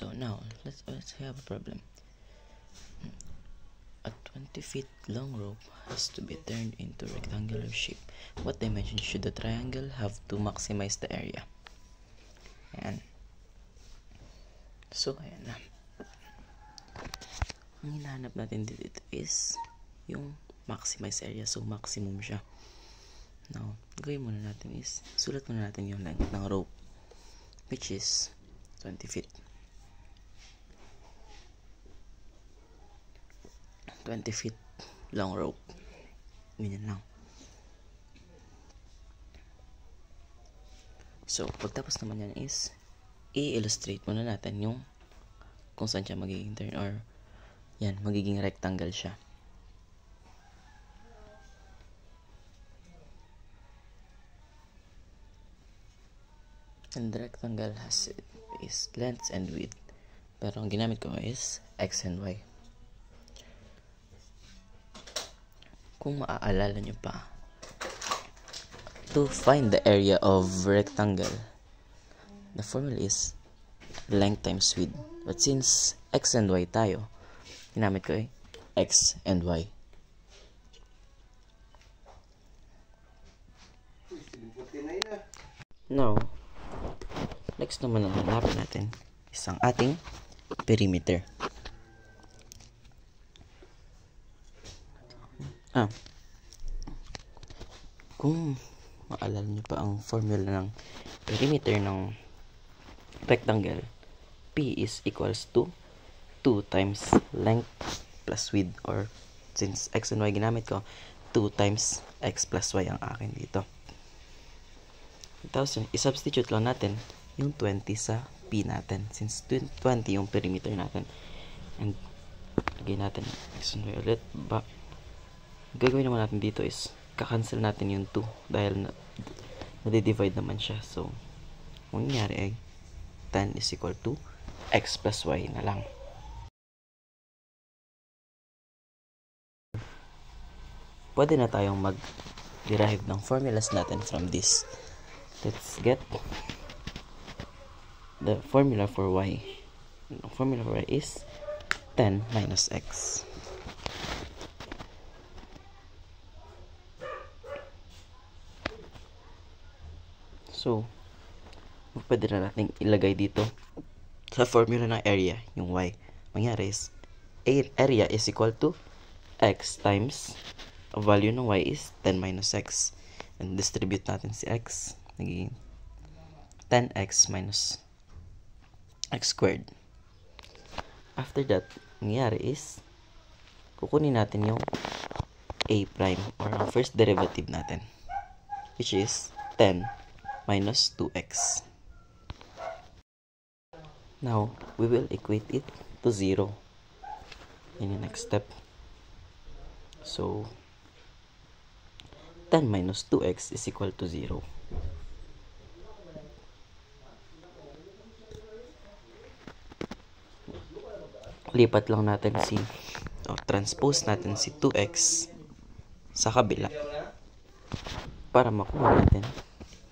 So now let's have a problem. A 20 feet long rope has to be turned into rectangular shape. What dimension should the triangle have to maximize the area? Ayan. So ayan na. Ang hinahanap natin dito is yung maximize area. So maximum siya. Now, gawin muna natin is sulat muna natin yung length ng rope, which is 20 feet. 20 feet long rope. Ganyan lang. So, pagtapos naman yan is i-illustrate muna natin yung kung saan siya magiging turn or yan, magiging rectangle siya. And the rectangle is length and width. Pero ang ginamit ko is X and Y. Kung maaalala nyo pa, to find the area of rectangle, the formula is length times width. But since X and Y tayo, ginamit ko X and Y. Now, next naman ang hanapin natin is ang ating perimeter. Kung maalala nyo pa ang formula ng perimeter ng rectangle, P is equals to 2 times length plus width, or since X and Y ginamit ko, 2 times X plus Y ang akin dito. Tapos i-substitute lang natin yung 20 sa P natin, since 20 yung perimeter natin, and lagay natin X and Y ulit. Gagawin naman natin dito is kakancel natin yung 2 dahil nade-divide naman siya. So, ang nangyari ay 10 is equal to X plus Y na lang. Pwede na tayong mag-derive ng formulas natin from this. Let's get the formula for Y. The formula for Y is 10 minus X. So, pwede na natin ilagay dito sa formula ng area, yung Y. Mangyari is, area is equal to X times, value ng Y is 10 minus X. And distribute natin si X, nagiging 10X minus X squared. After that, mangyari is, kukunin natin yung A prime, or ang first derivative natin, which is 10 minus 2x. Now, we will equate it to 0 in the next step. So, 10 minus 2x is equal to 0. Lipat lang natin transpose natin si 2x sa kabila para makuha natin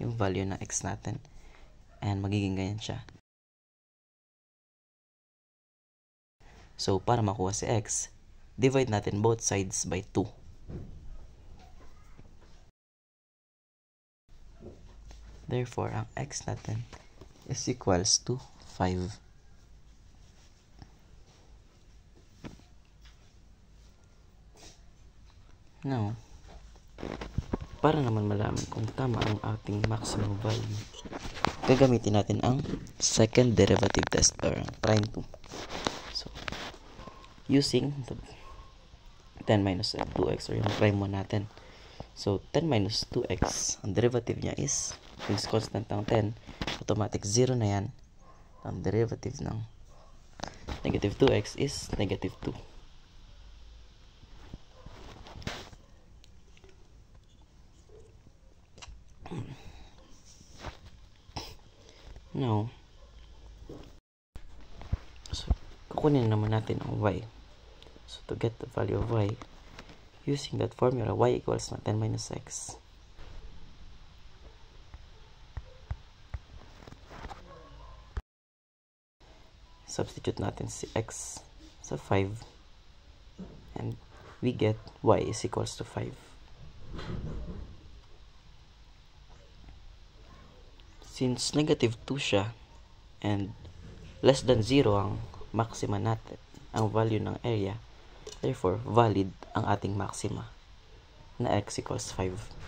yung value na x natin, and magiging ganyan siya. So, para makuha si x, divide natin both sides by 2. Therefore, ang x natin is equals to 5. Now, para naman malaman kung tama ang ating maximum value, gagamitin natin ang second derivative test, or prime 2. So, using the 10 minus 2x, or yung prime 1 natin. So, 10 minus 2x, ang derivative niya is, since constant ng 10, automatic 0 na yan. Ang derivative ng negative 2x is negative 2. Now, so, kukunin naman natin ang y. So, to get the value of y, using that formula, y equals na 10 minus x. substitute natin si x sa 5 and we get y is equals to 5. Since negative 2 siya and less than 0 ang maxima natin, ang value ng area, therefore valid ang ating maxima na x equals 5.